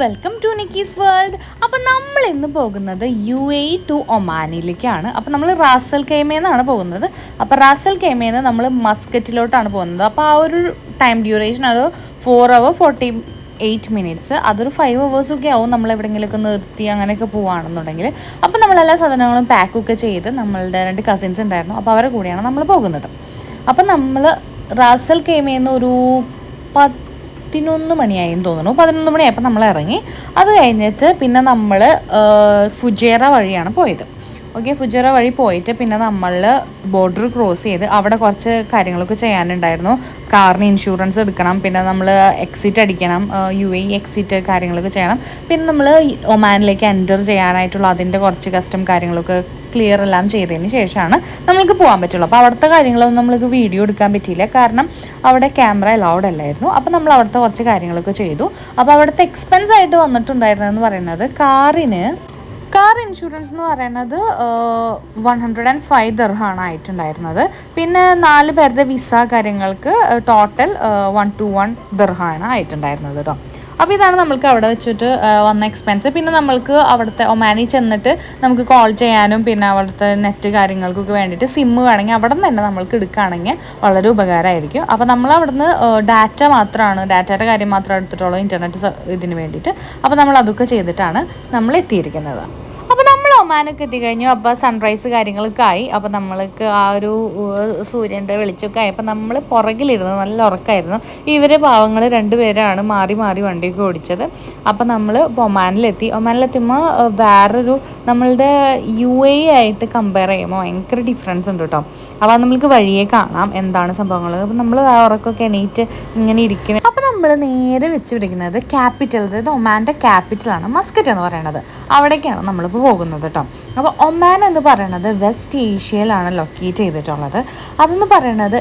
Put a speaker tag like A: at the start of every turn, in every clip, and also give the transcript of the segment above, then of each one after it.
A: Welcome to Nikki's world. അപ്പോൾ നമ്മൾ ഇന്ന് പോകുന്നത് UAE ടു ഒമാനിലേക്കാണ്. അപ്പോൾ നമ്മൾ റാസൽ ഖൈമയെന്നാണ് പോകുന്നത്. അപ്പോൾ റാസൽ ഖൈമയിൽ നിന്ന് നമ്മൾ മസ്കറ്റിലോട്ടാണ് പോകുന്നത്. അപ്പോൾ ആ ഒരു ടൈം ഡ്യൂറേഷൻ അത് 4 hours 48 minutes. അതൊരു 5 hours ഒക്കെ ആവും നമ്മൾ എവിടെയെങ്കിലുമൊക്കെ നിർത്തി അങ്ങനെയൊക്കെ പോവുകയാണെന്നുണ്ടെങ്കിൽ. അപ്പോൾ നമ്മളെല്ലാ സാധനങ്ങളും പാക്കൊക്കെ ചെയ്ത് നമ്മളുടെ 2 കസിൻസ് ഉണ്ടായിരുന്നു. അപ്പോൾ അവരുടെ കൂടെയാണ് നമ്മൾ പോകുന്നത്. അപ്പം നമ്മൾ റാസൽ ഖൈമയിൽ നിന്ന് ഒരു 11 മണിയായെന്ന് തോന്നുന്നു. 11 മണിയായപ്പോൾ നമ്മൾ ഇറങ്ങി. അത് കഴിഞ്ഞിട്ട് പിന്നെ നമ്മൾ ഫുജേറ വഴിയാണ് പോയത്. ഓക്കെ, ഫുജേറ വഴി പോയിട്ട് പിന്നെ നമ്മൾ ബോർഡർ ക്രോസ് ചെയ്ത് അവിടെ കുറച്ച് കാര്യങ്ങളൊക്കെ ചെയ്യാനുണ്ടായിരുന്നു. കാറിന് ഇൻഷുറൻസ് എടുക്കണം, പിന്നെ നമ്മൾ എക്സിറ്റ് അടിക്കണം, UAE എക്സിറ്റ് കാര്യങ്ങളൊക്കെ ചെയ്യണം. പിന്നെ നമ്മൾ ഒമാനിലേക്ക് എൻ്റർ ചെയ്യാനായിട്ടുള്ള അതിൻ്റെ കുറച്ച് കസ്റ്റം കാര്യങ്ങളൊക്കെ ക്ലിയർ എല്ലാം ചെയ്തതിന് ശേഷമാണ് നമ്മൾക്ക് പോകാൻ പറ്റുള്ളൂ. അപ്പോൾ അവിടുത്തെ കാര്യങ്ങളൊന്നും നമ്മൾക്ക് വീഡിയോ എടുക്കാൻ പറ്റിയില്ല, കാരണം അവിടെ ക്യാമറ അലൗഡ് അല്ലായിരുന്നു. അപ്പോൾ നമ്മൾ അവിടുത്തെ കുറച്ച് കാര്യങ്ങളൊക്കെ ചെയ്തു. അപ്പോൾ അവിടുത്തെ എക്സ്പെൻസ് ആയിട്ട് വന്നിട്ടുണ്ടായിരുന്നതെന്ന് പറയുന്നത് കാർ ഇൻഷുറൻസ് എന്ന് പറയുന്നത് 105 ദിർഹമാണ് ആയിട്ടുണ്ടായിരുന്നത്. പിന്നെ 4 പേരുടെ വിസ കാര്യങ്ങൾക്ക് ടോട്ടൽ 121 ദിർഹമാണ് ആയിട്ടുണ്ടായിരുന്നത് കേട്ടോ. അപ്പോൾ ഇതാണ് നമ്മൾക്ക് അവിടെ വെച്ചിട്ട് വന്ന എക്സ്പെൻസ്. പിന്നെ നമ്മൾക്ക് അവിടുത്തെ ഒമാനിൽ ചെന്നിട്ട് നമുക്ക് കോൾ ചെയ്യാനും പിന്നെ അവിടുത്തെ നെറ്റ് കാര്യങ്ങൾക്കൊക്കെ വേണ്ടിയിട്ട് സിമ്മ് വേണമെങ്കിൽ അവിടെ നിന്ന് തന്നെ നമ്മൾക്ക് എടുക്കുകയാണെങ്കിൽ വളരെ ഉപകാരമായിരിക്കും. അപ്പോൾ നമ്മൾ അവിടുന്ന് ഡാറ്റയുടെ കാര്യം മാത്രമേ എടുത്തിട്ടുള്ളൂ, ഇൻ്റർനെറ്റ് ഇതിന് വേണ്ടിയിട്ട്. അപ്പോൾ നമ്മൾ അതൊക്കെ ചെയ്തിട്ടാണ് നമ്മൾ എത്തിയിരിക്കുന്നത്. അപ്പോൾ നമ്മൾ ഒമാനൊക്കെ എത്തിക്കഴിഞ്ഞു. അപ്പോൾ സൺറൈസ് കാര്യങ്ങളൊക്കെ ആയി. അപ്പോൾ നമ്മൾക്ക് ആ ഒരു സൂര്യൻ്റെ വെളിച്ചമൊക്കെ ആയി. അപ്പോൾ നമ്മൾ പുറകിലിരുന്ന് നല്ല ഉറക്കമായിരുന്നു. ഇവർ പാവങ്ങൾ 2 പേരാണ് മാറി മാറി വണ്ടിയൊക്കെ ഓടിച്ചത്. അപ്പോൾ നമ്മൾ ഒമാനിലെത്തുമ്പോൾ വേറൊരു നമ്മളുടെ UAE ആയിട്ട് കമ്പയർ ചെയ്യുമ്പോൾ ഭയങ്കര ഡിഫറൻസ് ഉണ്ട് കേട്ടോ. അപ്പോൾ നമ്മൾക്ക് വഴിയെ കാണാം എന്താണ് സംഭവങ്ങൾ. അപ്പോൾ നമ്മൾ ഉറക്കമൊക്കെ എണീറ്റ് ഇങ്ങനെ ഇരിക്കുന്നത്. അപ്പോൾ നമ്മൾ നേരെ വെച്ച് പിടിക്കുന്നത് ക്യാപിറ്റൽ, അതായത് ഒമാൻ്റെ ക്യാപിറ്റലാണ് മസ്കറ്റ് എന്ന് പറയുന്നത്. അവിടേക്കാണ് നമ്മളിപ്പോൾ പോകുന്നത് കേട്ടോ. അപ്പോൾ ഒമാൻ എന്ന് പറയുന്നത് വെസ്റ്റ് ഏഷ്യയിലാണ് ലൊക്കേറ്റ് ചെയ്തിട്ടുള്ളത്. അതെന്ന് പറയുന്നത്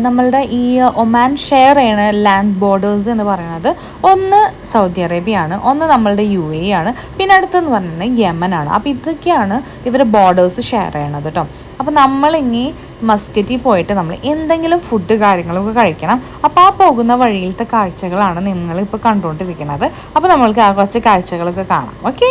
A: നമ്മളുടെ ഈ ഒമാൻ ഷെയർ ചെയ്യണ ലാൻഡ് ബോർഡേഴ്സ് എന്ന് പറയുന്നത് ഒന്ന് സൗദി അറേബ്യയാണ്, ഒന്ന് നമ്മളുടെ UAE ആണ്, പിന്നെ അടുത്തെന്ന് പറയുന്നത് യമനാണ്. അപ്പോൾ ഇതൊക്കെയാണ് ഇവർ ബോർഡേഴ്സ് ഷെയർ ചെയ്യണത് കേട്ടോ. അപ്പോൾ നമ്മളിങ്ങി മസ്കറ്റിൽ പോയിട്ട് നമ്മൾ എന്തെങ്കിലും ഫുഡ് കാര്യങ്ങളൊക്കെ കഴിക്കണം. അപ്പോൾ ആ പോകുന്ന വഴിയിലത്തെ കാഴ്ചകളാണ് നിങ്ങളിപ്പോൾ കണ്ടുകൊണ്ടിരിക്കുന്നത്. അപ്പോൾ നമ്മൾക്ക് ആ കുറച്ച് കാഴ്ചകളൊക്കെ കാണാം. ഓക്കെ.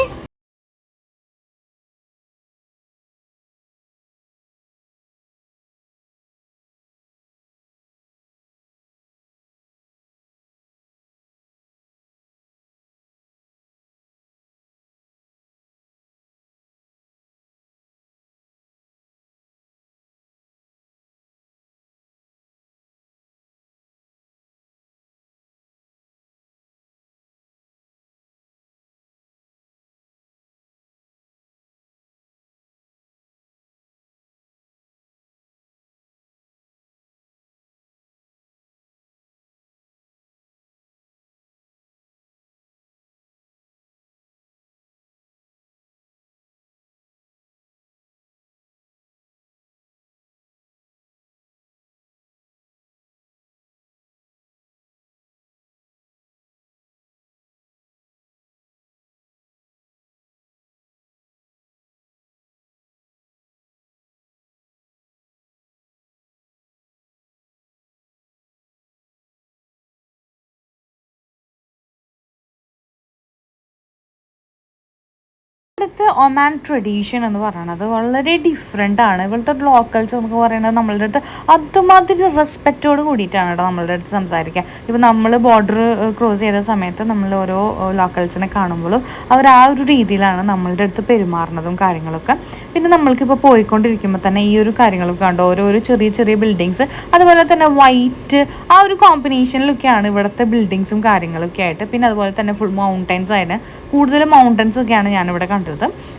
A: ഇവിടുത്തെ ഒമാൻ ട്രഡീഷൻ എന്ന് പറയുന്നത് വളരെ ഡിഫറെൻ്റ് ആണ്. ഇവിടുത്തെ ലോക്കൽസ് എന്നൊക്കെ പറയുന്നത് നമ്മളുടെ അടുത്ത് അതുമാതിരി റെസ്പെക്റ്റോട് കൂടിയിട്ടാണ് കേട്ടോ നമ്മളുടെ അടുത്ത് സംസാരിക്കുക. ഇപ്പോൾ നമ്മൾ ബോർഡർ ക്രോസ് ചെയ്ത സമയത്ത് നമ്മൾ ഓരോ ലോക്കൽസിനെ കാണുമ്പോഴും അവർ ആ ഒരു രീതിയിലാണ് നമ്മളുടെ അടുത്ത് പെരുമാറുന്നതും കാര്യങ്ങളൊക്കെ. പിന്നെ നമ്മൾക്കിപ്പോൾ പോയിക്കൊണ്ടിരിക്കുമ്പോൾ തന്നെ ഈ ഒരു കാര്യങ്ങളൊക്കെ കണ്ടോ, ഓരോരോ ചെറിയ ചെറിയ ബിൽഡിങ്സ്, അതുപോലെ തന്നെ വൈറ്റ് ആ ഒരു കോമ്പിനേഷനിലൊക്കെയാണ് ഇവിടുത്തെ ബിൽഡിങ്സും കാര്യങ്ങളൊക്കെ ആയിട്ട്. പിന്നെ അതുപോലെ തന്നെ ഫുൾ മൗണ്ടൻസ് ആയിട്ട് കൂടുതലും മൗണ്ടൻസൊക്കെയാണ് ഞാനിവിടെ കണ്ടത്.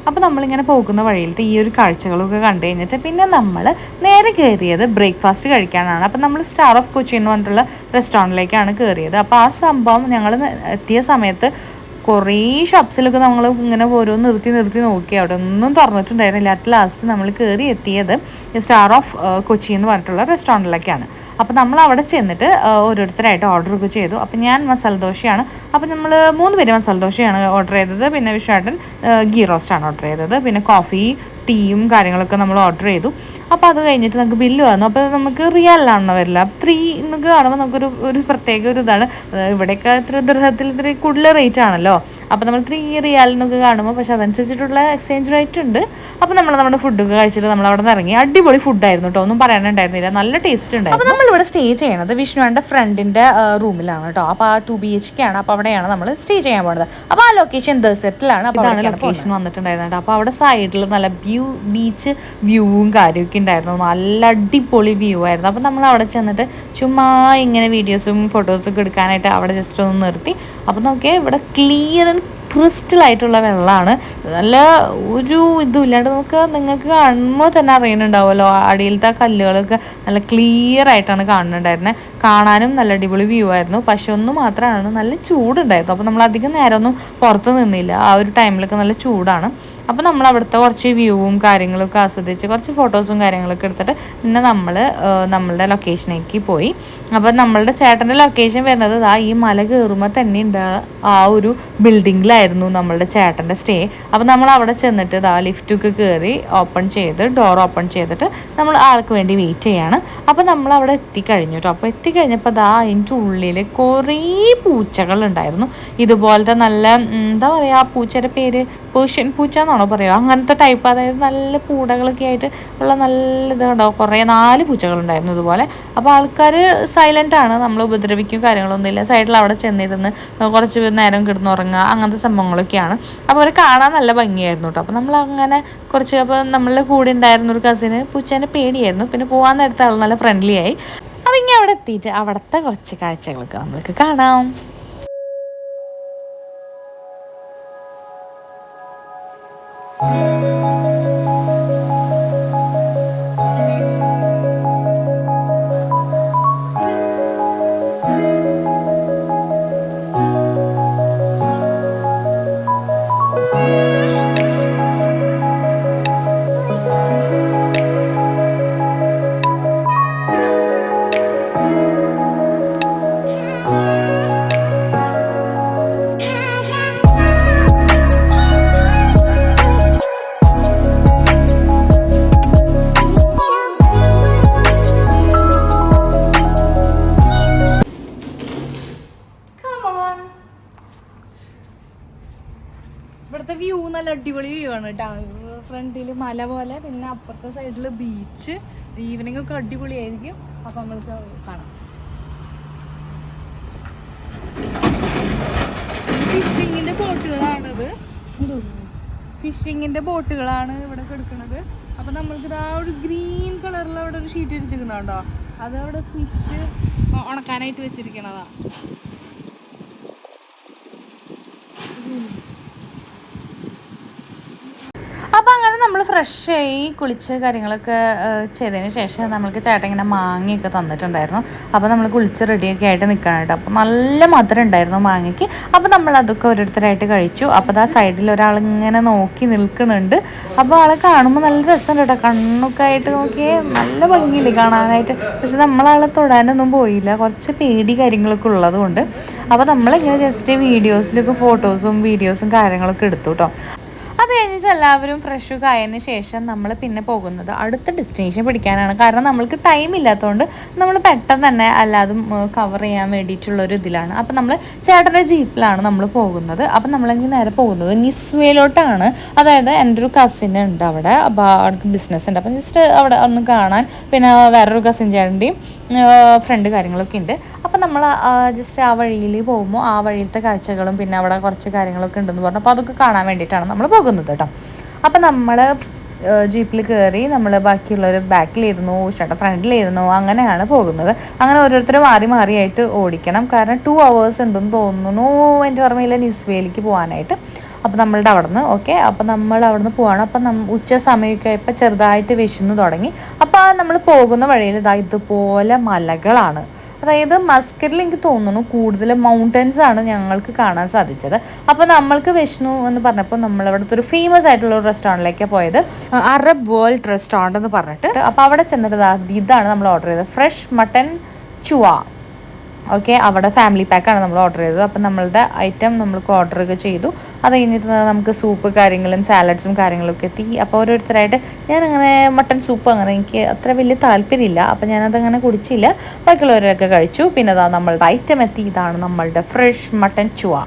A: അപ്പോൾ നമ്മളിങ്ങനെ പോകുന്ന വഴിയിലത്തെ ഈ ഒരു കാഴ്ചകളൊക്കെ കണ്ടു കഴിഞ്ഞിട്ട് പിന്നെ നമ്മൾ നേരെ കയറിയത് ബ്രേക്ക്ഫാസ്റ്റ് കഴിക്കാനാണ്. അപ്പോൾ നമ്മൾ സ്റ്റാർ ഓഫ് കൊച്ചി എന്ന് പറഞ്ഞിട്ടുള്ള റെസ്റ്റോറൻറ്റിലേക്കാണ് കയറിയത്. അപ്പോൾ ആ സംഭവം ഞങ്ങൾ എത്തിയ സമയത്ത് കുറേ ഷോപ്സിലൊക്കെ നമ്മൾ ഇങ്ങനെ ഓരോ നിർത്തി നോക്കി, അവിടെ ഒന്നും തുറന്നിട്ടുണ്ടായിരുന്നില്ല. അറ്റ് ലാസ്റ്റ് നമ്മൾ കയറി എത്തിയത് സ്റ്റാർ ഓഫ് കൊച്ചി എന്ന് പറഞ്ഞിട്ടുള്ള റെസ്റ്റോറൻറ്റിലേക്കാണ്. അപ്പോൾ നമ്മൾ അവിടെ ചെന്നിട്ട് ഓരോരുത്തരായിട്ട് ഓർഡറൊക്കെ ചെയ്തു. അപ്പോൾ ഞാൻ മസാല ദോശയാണ്, അപ്പോൾ നമ്മൾ 3 പേര് മസാല ദോശയാണ് ഓർഡർ ചെയ്തത്. പിന്നെ വിഷാട്ടൻ ഗീ റോസ്റ്റാണ് ഓർഡർ ചെയ്തത്. പിന്നെ കോഫി ടീയും കാര്യങ്ങളൊക്കെ നമ്മൾ ഓർഡർ ചെയ്തു. അപ്പോൾ അത് കഴിഞ്ഞിട്ട് നമുക്ക് ബില്ല് വന്നു. അപ്പോൾ നമുക്ക് റിയലാണ് വരില്ല, 3 എന്നൊക്കെ കാണുമ്പോൾ നമുക്കൊരു പ്രത്യേക ഒരു ഇതാണ്. ഇവിടെയൊക്കെ ഇത്ര ദൃഹത്തിൽ ഇത്തിരി കൂടുതൽ റേറ്റ് ആണല്ലോ. അപ്പോൾ നമ്മൾ 3 റിയാൽ എന്നൊക്കെ കാണുമ്പോൾ പക്ഷെ അതനുസരിച്ചിട്ടുള്ള എക്സ്ചേഞ്ച് റേറ്റ് ഉണ്ട്. അപ്പോൾ നമ്മൾ നമ്മുടെ ഫുഡൊക്കെ കഴിച്ചിട്ട് നമ്മൾ അവിടെ നിന്ന് ഇറങ്ങി. അടിപൊളി ഫുഡായിരുന്നു കേട്ടോ, ഒന്നും പറയാനുണ്ടായിരുന്നില്ല, നല്ല ടേസ്റ്റ് ഉണ്ടായിരുന്നു. അപ്പോൾ നമ്മളിവിടെ സ്റ്റേ ചെയ്യണത് വിഷ്ണുവിൻ്റെ ഫ്രണ്ടിൻ്റെ റൂമിലാണ് കേട്ടോ. അപ്പോൾ ആ 2 BHK ആണ്. അപ്പോൾ അവിടെയാണ് നമ്മൾ സ്റ്റേ ചെയ്യാൻ പോകുന്നത്. അപ്പോൾ ആ ലൊക്കേഷൻ ദസെറ്റിലാണ്. അപ്പോൾ അതാണ് ലൊക്കേഷൻ വന്നിട്ടുണ്ടായിരുന്നത് കേട്ടോ. അപ്പോൾ അവിടെ സൈഡിൽ നല്ല ബീച്ച് വ്യൂവും കാര്യമൊക്കെ ഉണ്ടായിരുന്നു, നല്ല അടിപൊളി വ്യൂ ആയിരുന്നു. അപ്പോൾ നമ്മൾ അവിടെ ചെന്നിട്ട് ചുമ്മാ ഇങ്ങനെ വീഡിയോസും ഫോട്ടോസൊക്കെ എടുക്കാനായിട്ട് അവിടെ ജസ്റ്റ് ഒന്ന് നിർത്തി. അപ്പോൾ നോക്കിയാൽ ഇവിടെ ക്ലിയർ ആൻഡ് ക്രിസ്റ്റലായിട്ടുള്ള വെള്ളമാണ്, നല്ല ഒരു ഇതും ഇല്ലാണ്ട് നിങ്ങൾക്ക് കാണുമ്പോൾ തന്നെ അറിയുന്നുണ്ടാവുമല്ലോ അടിയിലത്തെ കല്ലുകളൊക്കെ നല്ല ക്ലിയർ ആയിട്ടാണ് കാണുന്നുണ്ടായിരുന്നത്. കാണാനും നല്ല അടിപൊളി വ്യൂ ആയിരുന്നു. പക്ഷെ ഒന്ന് മാത്രമാണ് നല്ല ചൂടുണ്ടായിരുന്നു. അപ്പോൾ നമ്മൾ അധികം നേരമൊന്നും പുറത്ത് നിന്നില്ല, ആ ഒരു ടൈമിലൊക്കെ നല്ല ചൂടാണ്. അപ്പോൾ നമ്മൾ അവിടുത്തെ കുറച്ച് വ്യൂവും കാര്യങ്ങളൊക്കെ ആസ്വദിച്ച് കുറച്ച് ഫോട്ടോസും കാര്യങ്ങളൊക്കെ എടുത്തിട്ട് പിന്നെ നമ്മൾ നമ്മളുടെ ലൊക്കേഷനിലേക്ക് പോയി. അപ്പോൾ നമ്മളുടെ ചേട്ടൻ്റെ ലൊക്കേഷൻ വരുന്നത് ഈ മല കയറുമ്പോൾ തന്നെ ഉണ്ട് ആ ഒരു ബിൽഡിങ്ങിലായിരുന്നു നമ്മളുടെ ചേട്ടൻ്റെ സ്റ്റേ. അപ്പോൾ നമ്മൾ അവിടെ ചെന്നിട്ട് ലിഫ്റ്റൊക്കെ കയറി ഓപ്പൺ ചെയ്ത് ഡോർ ഓപ്പൺ ചെയ്തിട്ട് നമ്മൾ ആൾക്ക് വേണ്ടി വെയിറ്റ് ചെയ്യാണ്. അപ്പോൾ നമ്മൾ അവിടെ എത്തിക്കഴിഞ്ഞു കേട്ടോ. അപ്പോൾ എത്തിക്കഴിഞ്ഞപ്പോൾ അതിൻ്റെ ഉള്ളിൽ കുറേ പൂച്ചകളുണ്ടായിരുന്നു. ഇതുപോലത്തെ നല്ല എന്താ പറയുക, ആ പൂച്ചയുടെ പേര് പേർഷ്യൻ പൂച്ച എന്നാണോ പറയുക, അങ്ങനത്തെ ടൈപ്പ്, അതായത് നല്ല പൂടകളൊക്കെ ആയിട്ട് ഉള്ള നല്ല ഇതുണ്ടാവും. കുറേ 4 പൂച്ചകളുണ്ടായിരുന്നു ഇതുപോലെ. അപ്പോൾ ആൾക്കാർ സൈലൻ്റ് ആണ്, നമ്മൾ ഉപദ്രവിക്കും കാര്യങ്ങളൊന്നുമില്ല. സൈഡിൽ അവിടെ ചെന്നിരുന്ന് കുറച്ച് നേരം കിടന്നുറങ്ങുക അങ്ങനത്തെ സംഭവങ്ങളൊക്കെയാണ്. അപ്പോൾ അവർ കാണാൻ നല്ല ഭംഗിയായിരുന്നു കേട്ടോ. അപ്പോൾ നമ്മൾ അങ്ങനെ കുറച്ച്, അപ്പോൾ നമ്മളുടെ കൂടെ ഉണ്ടായിരുന്ന ഒരു കസിന് പൂച്ചേനെ പേടിയായിരുന്നു, പിന്നെ പോകാൻ നേരത്തെ ആൾ നല്ല ഫ്രണ്ട്ലി ആയി. അപ്പോൾ ഇങ്ങനെ അവിടെ എത്തിയിട്ട് അവിടുത്തെ കുറച്ച് കാഴ്ചകളൊക്കെ നമ്മൾക്ക് കാണാം. ഇവിടുത്തെ വ്യൂ നല്ല അടിപൊളി വ്യൂ ആണ് കേട്ടോ. ഫ്രണ്ടിൽ മല പോലെ, പിന്നെ അപ്പുറത്തെ സൈഡിൽ ബീച്ച്. ഈവനിങ് ഒക്കെ അടിപൊളിയായിരിക്കും. അപ്പം നമ്മൾക്ക് കാണാം. ഫിഷിങ്ങിൻ്റെ ബോട്ടുകളാണിത്, ഫിഷിങ്ങിൻ്റെ ബോട്ടുകളാണ് ഇവിടെ കിടക്കുന്നത്. അപ്പം നമ്മൾക്ക് ഒരു ഗ്രീൻ കളറിൽ അവിടെ ഒരു ഷീറ്റ് അടിച്ചിരിക്കണോ, അത് അവിടെ ഫിഷ് ഉണക്കാനായിട്ട് വെച്ചിരിക്കണതാ. അപ്പോൾ അങ്ങനെ നമ്മൾ ഫ്രഷായി കുളിച്ച് കാര്യങ്ങളൊക്കെ ചെയ്തതിന് ശേഷം നമ്മൾക്ക് ചേട്ടൻ ഇങ്ങനെ മാങ്ങയൊക്കെ തന്നിട്ടുണ്ടായിരുന്നു. അപ്പോൾ നമ്മൾ കുളിച്ച് റെഡിയൊക്കെ ആയിട്ട് നിൽക്കാനായിട്ട്. അപ്പോൾ നല്ല മധുരം ഉണ്ടായിരുന്നു മാങ്ങയ്ക്ക്. അപ്പോൾ നമ്മൾ അതൊക്കെ ഓരോരുത്തരായിട്ട് കഴിച്ചു. അപ്പോൾ ആ സൈഡിൽ ഒരാളിങ്ങനെ നോക്കി നിൽക്കുന്നുണ്ട്. അപ്പോൾ ആളെ കാണുമ്പോൾ നല്ല രസമുണ്ട് കേട്ടോ, കണ്ണൊക്കെ ആയിട്ട് നോക്കിയേ നല്ല ഭംഗിയില്ലേ കാണാനായിട്ട്. പക്ഷെ നമ്മളാളെ തൊടാനൊന്നും പോയില്ല, കുറച്ച് പേടി കാര്യങ്ങളൊക്കെ ഉള്ളതുകൊണ്ട്. അപ്പോൾ നമ്മളിങ്ങനെ ജസ്റ്റ് വീഡിയോസിലൊക്കെ ഫോട്ടോസും വീഡിയോസും കാര്യങ്ങളൊക്കെ എടുത്തു കേട്ടോ. അത് കഴിഞ്ഞിട്ട് എല്ലാവരും ഫ്രഷൊക്കെ ആയതിന് ശേഷം നമ്മൾ പിന്നെ പോകുന്നത് അടുത്ത ഡെസ്റ്റിനേഷൻ പിടിക്കാനാണ്. കാരണം നമ്മൾക്ക് ടൈം ഇല്ലാത്തതുകൊണ്ട് നമ്മൾ പെട്ടെന്ന് തന്നെ എല്ലാതും കവർ ചെയ്യാൻ വേണ്ടിയിട്ടുള്ളൊരു ഇതിലാണ്. അപ്പം നമ്മൾ ചേട്ടൻ്റെ ജീപ്പിലാണ് നമ്മൾ പോകുന്നത്. അപ്പം നമ്മളെങ്കിൽ നേരെ പോകുന്നത് നിസ്വേലോട്ടാണ്. അതായത് എൻ്റെ ഒരു കസിൻ ഉണ്ട് അവിടെ, അപ്പോൾ അവർക്ക് ബിസിനസ് ഉണ്ട്. അപ്പം ജസ്റ്റ് അവിടെ ഒന്ന് കാണാൻ, പിന്നെ വേറൊരു കസിൻ ചേട്ടൻ്റെയും ഫ്രണ്ട് കാര്യങ്ങളൊക്കെ ഉണ്ട്. അപ്പം നമ്മൾ ജസ്റ്റ് ആ വഴിയിൽ പോകുമ്പോൾ ആ വഴിയിലത്തെ കാഴ്ചകളും പിന്നെ അവിടെ കുറച്ച് കാര്യങ്ങളൊക്കെ ഉണ്ടെന്ന് പറഞ്ഞു. അപ്പോൾ അതൊക്കെ കാണാൻ വേണ്ടിയിട്ടാണ് നമ്മൾ പോകുന്നത് കേട്ടോ. അപ്പം നമ്മൾ ജീപ്പിൽ കയറി നമ്മൾ ബാക്കിയുള്ളവർ ബാക്കിലിരുന്നു, ചേട്ടൻ ഫ്രണ്ടിലിരുന്നു, അങ്ങനെയാണ് പോകുന്നത്. അങ്ങനെ ഓരോരുത്തരും മാറി മാറിയായിട്ട് ഓടിക്കണം. കാരണം 2 hours ഉണ്ടെന്ന് തോന്നുന്നു എൻ്റെ ഓർമ്മയിൽ നിസ്വേലിക്ക് പോകാനായിട്ട്. അപ്പോൾ നമ്മളുടെ അവിടെ നിന്ന് അപ്പോൾ നമ്മൾ അവിടെ നിന്ന് പോവാണ്. അപ്പം ഉച്ച സമയമൊക്കെ ആയപ്പോൾ ചെറുതായിട്ട് വിശന്നു തുടങ്ങി. അപ്പോൾ നമ്മൾ പോകുന്ന വഴിയിൽ ഇതുപോലെ മലകളാണ്. അതായത് മസ്കറ്റിൽ എനിക്ക് തോന്നുന്നു കൂടുതൽ മൗണ്ടൻസ് ആണ് ഞങ്ങൾക്ക് കാണാൻ സാധിച്ചത്. അപ്പോൾ നമ്മൾക്ക് വിഷ്ണു എന്ന് പറഞ്ഞപ്പോൾ നമ്മളവിടുത്തെ ഒരു ഫേമസ് ആയിട്ടുള്ള ഒരു റെസ്റ്റോറൻറ്റിലേക്കാണ് പോയത്, അറബ് വേൾഡ് റെസ്റ്റോറൻറ്റ് എന്ന് പറഞ്ഞിട്ട്. അപ്പോൾ അവിടെ ചെന്നിട്ട് ഇതാണ് നമ്മൾ ഓർഡർ ചെയ്തത്, ഫ്രഷ് മട്ടൻ ചുവ. അവിടെ ഫാമിലി പാക്കാണ് നമ്മൾ ഓർഡർ ചെയ്തത്. അപ്പം നമ്മളുടെ ഐറ്റം നമ്മൾക്ക് ഓർഡറൊക്കെ ചെയ്തു. അത് കഴിഞ്ഞിട്ട് നമുക്ക് സൂപ്പ് കാര്യങ്ങളും സാലഡ്സും കാര്യങ്ങളൊക്കെ എത്തി. അപ്പോൾ ഓരോരുത്തരായിട്ട് ഞാനങ്ങനെ മട്ടൻ സൂപ്പ് അങ്ങനെ എനിക്ക് അത്ര വലിയ താല്പര്യമില്ല, അപ്പോൾ ഞാനതങ്ങനെ കുടിച്ചില്ല. ബാക്കിയുള്ളവരൊക്കെ കഴിച്ചു. പിന്നെ നമ്മളുടെ ഐറ്റം എത്തി, ഇതാണ് നമ്മളുടെ ഫ്രഷ് മട്ടൻ ചുവ.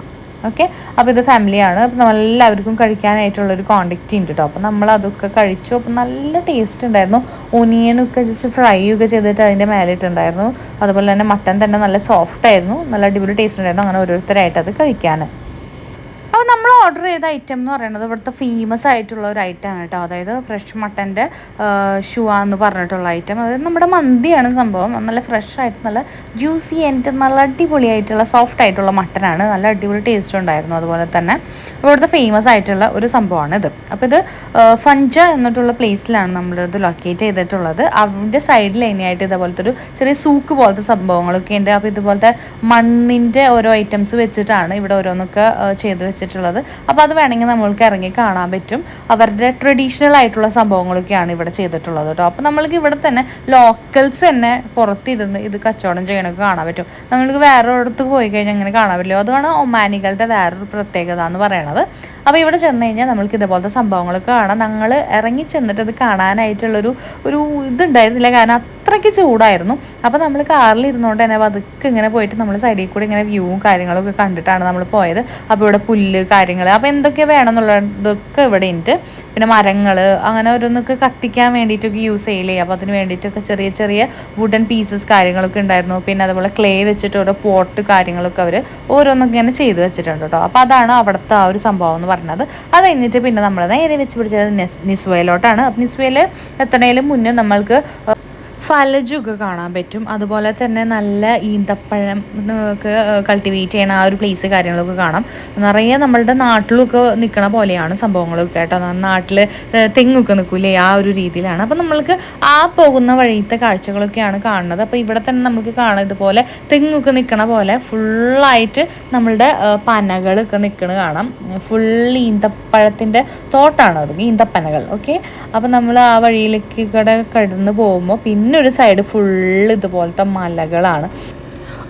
A: ഓക്കെ. അപ്പോൾ ഇത് ഫാമിലിയാണ്. അപ്പോൾ എല്ലാവർക്കും കഴിക്കാനായിട്ടുള്ളൊരു ക്വാണ്ടിറ്റി ഉണ്ട് കേട്ടോ. അപ്പോൾ നമ്മൾ അതൊക്കെ കഴിച്ചു. അപ്പോൾ നല്ല ടേസ്റ്റ് ഉണ്ടായിരുന്നു. ഒനിയനൊക്കെ ജസ്റ്റ് ഫ്രൈ ഒക്കെ ചെയ്തിട്ട് അതിൻ്റെ മേലെ ഇട്ടുണ്ടായിരുന്നു. അതുപോലെ തന്നെ മട്ടൻ തന്നെ നല്ല സോഫ്റ്റ് ആയിരുന്നു, നല്ല അടിപൊളി ടേസ്റ്റ് ഉണ്ടായിരുന്നു. അങ്ങനെ ഓരോരുത്തരായിട്ട് അത് കഴിക്കാൻ. അപ്പോൾ നമ്മൾ ഓർഡർ ചെയ്ത ഐറ്റം എന്ന് പറയുന്നത് ഇവിടുത്തെ ഫേമസ് ആയിട്ടുള്ള ഒരു ഐറ്റമാണ് കേട്ടോ. അതായത് ഫ്രഷ് മട്ടൻ്റെ ഷുവ എന്ന് പറഞ്ഞിട്ടുള്ള ഐറ്റം. അതായത് നമ്മുടെ മന്തിയാണ് സംഭവം. നല്ല ഫ്രഷ് ആയിട്ട് നല്ല ജ്യൂസി ആൻഡ് നല്ല അടിപൊളിയായിട്ടുള്ള സോഫ്റ്റ് ആയിട്ടുള്ള മട്ടനാണ്. നല്ല അടിപൊളി ടേസ്റ്റ് ഉണ്ടായിരുന്നു. അതുപോലെ തന്നെ ഇവിടുത്തെ ഫേമസ് ആയിട്ടുള്ള ഒരു സംഭവമാണ് ഇത്. അപ്പോൾ ഇത് ഫഞ്ച എന്നിട്ടുള്ള പ്ലേസിലാണ് നമ്മളിത് ലൊക്കേറ്റ് ചെയ്തിട്ടുള്ളത്. അതിൻ്റെ സൈഡിൽ തന്നെയായിട്ട് ഇതുപോലത്തെ ഒരു ചെറിയ സൂക്ക് പോലത്തെ സംഭവങ്ങളൊക്കെ ഉണ്ട്. അപ്പോൾ ഇതുപോലത്തെ മണ്ണിൻ്റെ ഓരോ ഐറ്റംസ് വെച്ചിട്ടാണ് ഇവിടെ ഓരോന്നൊക്കെ ചെയ്ത് വെച്ചിട്ടുള്ളത്. അപ്പോൾ അത് വേണമെങ്കിൽ നമ്മൾക്ക് ഇറങ്ങി കാണാൻ പറ്റും. അവരുടെ ട്രഡീഷണൽ ആയിട്ടുള്ള സംഭവങ്ങളൊക്കെയാണ് ഇവിടെ ചെയ്തിട്ടുള്ളത് കേട്ടോ. അപ്പോൾ നമ്മൾക്ക് ഇവിടെ തന്നെ ലോക്കൽസ് തന്നെ പുറത്തിരുന്ന് ഇത് കച്ചവടം ചെയ്യണമൊക്കെ കാണാൻ പറ്റും. നമ്മൾക്ക് വേറെ ഒരിടത്ത് പോയി കഴിഞ്ഞാൽ അങ്ങനെ കാണാൻ പറ്റില്ല. അതാണ് ഒമാനികളുടെ വേറൊരു പ്രത്യേകത എന്ന് പറയുന്നത്. അപ്പോൾ ഇവിടെ ചെന്ന് കഴിഞ്ഞാൽ നമ്മൾക്ക് ഇതുപോലത്തെ സംഭവങ്ങളൊക്കെ കാണാം. ഞങ്ങൾ ഇറങ്ങി ചെന്നിട്ട് ഇത് കാണാനായിട്ടുള്ളൊരു ഇതുണ്ടായിരുന്നില്ല, കാരണം അത്രയ്ക്ക് ചൂടായിരുന്നു. അപ്പോൾ നമ്മൾ കാറിൽ ഇരുന്നുകൊണ്ട് തന്നെ പതുക്കെ ഇങ്ങനെ പോയിട്ട് നമ്മൾ സൈഡിൽ കൂടി ഇങ്ങനെ വ്യൂവും കാര്യങ്ങളൊക്കെ കണ്ടിട്ടാണ് നമ്മൾ പോയത്. അപ്പോൾ ഇവിടെ പുല്ല് കാര്യങ്ങൾ, അപ്പോൾ എന്തൊക്കെ വേണമെന്നുള്ളതൊക്കെ ഇവിടെ ഉണ്ട്. പിന്നെ മരങ്ങൾ അങ്ങനെ ഓരോന്നൊക്കെ കത്തിക്കാൻ വേണ്ടിയിട്ടൊക്കെ യൂസ് ചെയ്യില്ലേ, അപ്പോൾ അതിന് വേണ്ടിയിട്ടൊക്കെ ചെറിയ ചെറിയ വുഡൻ പീസസ് കാര്യങ്ങളൊക്കെ ഉണ്ടായിരുന്നു. പിന്നെ അതുപോലെ ക്ലേ വെച്ചിട്ട് ഓരോ പോട്ട് കാര്യങ്ങളൊക്കെ അവർ ഓരോന്നൊക്കെ ഇങ്ങനെ ചെയ്ത് വെച്ചിട്ടുണ്ട് കേട്ടോ. അപ്പോൾ അതാണ് അവിടുത്തെ ആ ഒരു സംഭവം എന്ന് പറഞ്ഞത്. അത് കഴിഞ്ഞിട്ട് പിന്നെ നമ്മൾ നേരെ വെച്ച് പിടിച്ചത് നിസ്വയിലോട്ടാണ്. അപ്പോൾ നിസ്വയിൽ എത്തണേലും മുന്നേ നമ്മൾക്ക് ഫലജൊക്കെ കാണാൻ പറ്റും. അതുപോലെ തന്നെ നല്ല ഈന്തപ്പഴം ഒക്കെ കൾട്ടിവേറ്റ് ചെയ്യണ ആ ഒരു പ്ലേസ് കാര്യങ്ങളൊക്കെ കാണാം. നിറയെ നമ്മളുടെ നാട്ടിലൊക്കെ നിൽക്കണ പോലെയാണ് സംഭവങ്ങളൊക്കെ കേട്ടോ. നാട്ടിൽ തെങ്ങൊക്കെ നിൽക്കൂലേ, ആ ഒരു രീതിയിലാണ്. അപ്പം നമ്മൾക്ക് ആ പോകുന്ന വഴിയത്തെ കാഴ്ചകളൊക്കെയാണ് കാണുന്നത്. അപ്പോൾ ഇവിടെ തന്നെ നമുക്ക് കാണാം ഇതുപോലെ തെങ്ങൊക്കെ നിൽക്കണ പോലെ ഫുള്ളായിട്ട് നമ്മളുടെ പനകളൊക്കെ നിൽക്കണ കാണാം. ഫുൾ ഈന്തപ്പഴത്തിൻ്റെ തോട്ടാണ് അത്, ഈന്തപ്പനകൾ. ഓക്കെ. അപ്പം നമ്മൾ ആ വഴിയിലേക്ക് കൂടെ കടന്ന് പോകുമ്പോൾ പിന്നെ ഒരു സൈഡ് ഫുള്ള് ഇതുപോലത്തെ മലകളാണ്.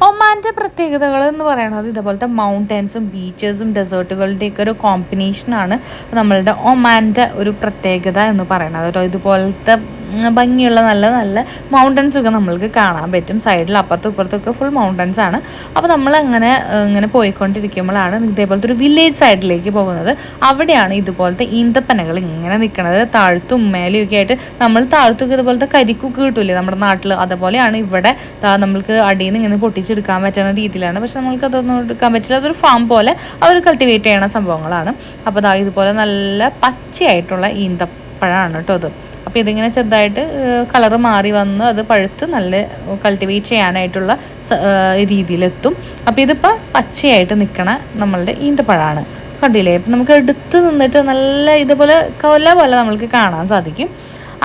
A: ഒമാൻ്റെ പ്രത്യേകതകൾ എന്ന് പറയുന്നത് ഇതുപോലത്തെ മൗണ്ടൻസും ബീച്ചസും ഡെസേർട്ടുകളുടെയൊക്കെ ഒരു കോമ്പിനേഷനാണ് നമ്മളുടെ ഒമാൻ്റെ ഒരു പ്രത്യേകത എന്ന് പറയുന്നത് കേട്ടോ. ഇതുപോലത്തെ ഭംഗിയുള്ള നല്ല നല്ല മൗണ്ടൻസൊക്കെ നമ്മൾക്ക് കാണാൻ പറ്റും. സൈഡിൽ അപ്പുറത്തും ഇപ്പുറത്തൊക്കെ ഫുൾ മൗണ്ടൻസ് ആണ്. അപ്പോൾ നമ്മളങ്ങനെ ഇങ്ങനെ പോയിക്കൊണ്ടിരിക്കുമ്പോഴാണ് ഇതേപോലത്തെ ഒരു വില്ലേജ് സൈഡിലേക്ക് പോകുന്നത്. അവിടെയാണ് ഇതുപോലത്തെ ഈന്തപ്പനകൾ ഇങ്ങനെ നിൽക്കുന്നത്. താഴത്തും മേലെയൊക്കെ ആയിട്ട് നമ്മൾ താഴത്തൊക്കെ ഇതുപോലത്തെ കരിക്കൊക്കെ കിട്ടൂലേ നമ്മുടെ നാട്ടിൽ, അതുപോലെയാണ് ഇവിടെ നമ്മൾക്ക് അടിയിൽ നിന്ന് ഇങ്ങനെ പൊട്ടിച്ചെടുക്കാൻ പറ്റുന്ന രീതിയിലാണ്. പക്ഷെ നമ്മൾക്ക് അതൊന്നും എടുക്കാൻ പറ്റില്ല. അതൊരു ഫാം പോലെ അവർ കൾട്ടിവേറ്റ് ചെയ്യണ സംഭവങ്ങളാണ്. അപ്പോൾ ഇതുപോലെ നല്ല പച്ചയായിട്ടുള്ള ഈന്തപ്പഴമാണ് കേട്ടോ അത്. അപ്പോൾ ഇതിങ്ങനെ ചെറുതായിട്ട് കളറ് മാറി വന്ന് അത് പഴുത്ത് നല്ല കൾട്ടിവേറ്റ് ചെയ്യാനായിട്ടുള്ള രീതിയിലെത്തും. അപ്പോൾ ഇതിപ്പോൾ പച്ചയായിട്ട് നിൽക്കണ നമ്മളുടെ ഈന്തപ്പഴമാണ്. കണ്ടില്ലേ? അപ്പം നമുക്ക് എടുത്ത് നിന്നിട്ട് നല്ല ഇതുപോലെ കൊല പോലെ നമ്മൾക്ക് കാണാൻ സാധിക്കും.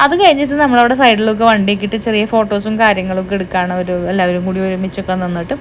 A: അത് കഴിഞ്ഞിട്ട് നമ്മളവിടെ സൈഡിലൊക്കെ വണ്ടിയൊക്കെ ഇട്ട് ചെറിയ ഫോട്ടോസും കാര്യങ്ങളൊക്കെ എടുക്കുകയാണ് എല്ലാവരും കൂടി ഒരുമിച്ചൊക്കെ നിന്നിട്ട്.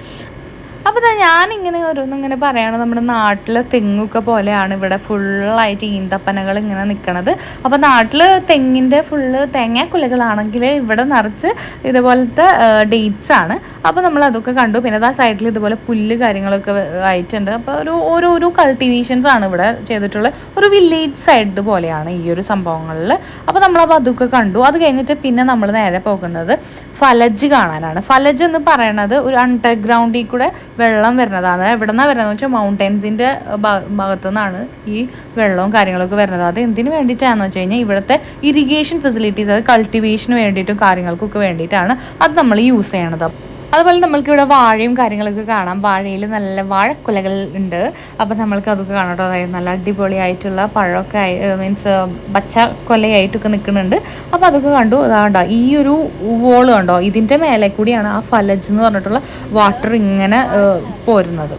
A: അപ്പോൾ ഞാനിങ്ങനെ ഓരോന്നിങ്ങനെ പറയുകയാണ്, നമ്മുടെ നാട്ടിലെ തെങ്ങൊക്കെ പോലെയാണ് ഇവിടെ ഫുള്ളായിട്ട് ഈന്തപ്പനകൾ ഇങ്ങനെ നിൽക്കണത്. അപ്പോൾ നാട്ടിൽ തെങ്ങിൻ്റെ ഫുള്ള് തേങ്ങാക്കുലകളാണെങ്കിൽ ഇവിടെ നിറച്ച് ഇതുപോലത്തെ ഡേറ്റ്സ് ആണ്. അപ്പോൾ നമ്മൾ അതൊക്കെ കണ്ടു. പിന്നെ ആ സൈഡിൽ ഇതുപോലെ പുല്ല് കാര്യങ്ങളൊക്കെ ആയിട്ടുണ്ട്. അപ്പോൾ ഓരോരോ കൾട്ടിവേഷൻസ് ആണ് ഇവിടെ ചെയ്തിട്ടുള്ളത്. ഒരു വില്ലേജ് സൈഡ് പോലെയാണ് ഈ ഒരു സംഭവങ്ങളിൽ. അപ്പോൾ നമ്മളപ്പോൾ അതൊക്കെ കണ്ടു. അത് കഴിഞ്ഞിട്ട് പിന്നെ നമ്മൾ നേരെ പോകുന്നത് ഫലജ് കാണാനാണ്. ഫലജ് എന്ന് പറയുന്നത് ഒരു അണ്ടർഗ്രൗണ്ടിൽ കൂടെ വെള്ളം വരുന്നതാണ്. എവിടെ നിന്നാണ് വരുന്നതെന്ന് വെച്ചാൽ മൗണ്ടൻസിൻ്റെ ഭാഗത്തു നിന്നാണ് ഈ വെള്ളവും കാര്യങ്ങളൊക്കെ വരുന്നത്. അത് എന്തിനു വേണ്ടിയിട്ടാണെന്ന് വെച്ച് കഴിഞ്ഞാൽ ഇവിടുത്തെ ഇറിഗേഷൻ ഫെസിലിറ്റീസ്, അത് കൾട്ടിവേഷന് വേണ്ടിയിട്ടും കാര്യങ്ങൾക്കൊക്കെ വേണ്ടിയിട്ടാണ് അത് നമ്മൾ യൂസ് ചെയ്യണത്. അതുപോലെ നമ്മൾക്കിവിടെ വാഴയും കാര്യങ്ങളൊക്കെ കാണാം. വാഴയിൽ നല്ല വാഴക്കുലകൾ ഉണ്ട്. അപ്പോൾ നമ്മൾക്ക് അതൊക്കെ കാണാം കേട്ടോ. അതായത് നല്ല അടിപൊളിയായിട്ടുള്ള പഴമൊക്കെ മീൻസ് പച്ച കൊലയായിട്ടൊക്കെ നിൽക്കുന്നുണ്ട്. അപ്പോൾ അതൊക്കെ കണ്ടു. അതാണ്ടോ ഈ ഒരു വോള് കണ്ടോ, ഇതിൻ്റെ മേലെ കൂടിയാണ് ആ ഫലജ് എന്ന് പറഞ്ഞിട്ടുള്ള വാട്ടർ ഇങ്ങനെ പോരുന്നത്.